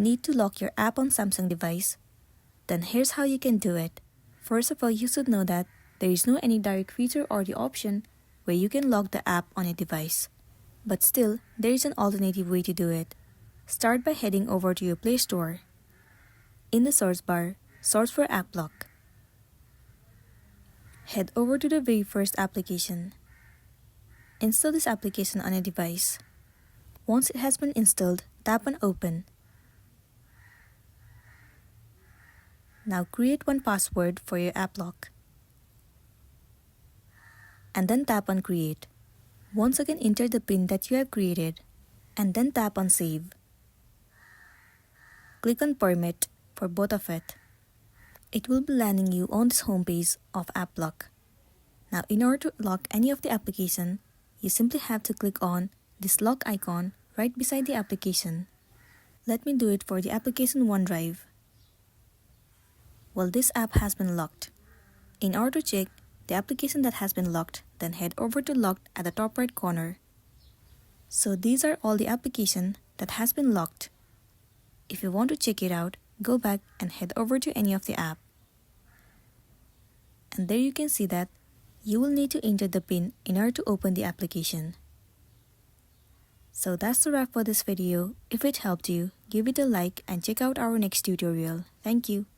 Need to lock your app on Samsung device? Then here's how you can do it. First of all, you should know that there is no any direct feature or the option where you can lock the app on a device. But still, there is an alternative way to do it. Start by heading over to your Play Store. In the search bar, search for App Lock. Head over to the very first application. Install this application on a device. Once it has been installed, tap on Open. Now create one password for your app lock. And then tap on Create. Once again enter the PIN that you have created, and then tap on Save. Click on Permit for both of it. It will be landing you on this homepage of App Lock. Now in order to lock any of the application, you simply have to click on this lock icon right beside the application. Let me do it for the application OneDrive. Well, this app has been locked. In order to check the application that has been locked, then head over to Locked at the top right corner. So these are all the application that has been locked. If you want to check it out, go back and head over to any of the app. And there you can see that you will need to enter the PIN in order to open the application. So that's the wrap for this video. If it helped you, give it a like and check out our next tutorial. Thank you.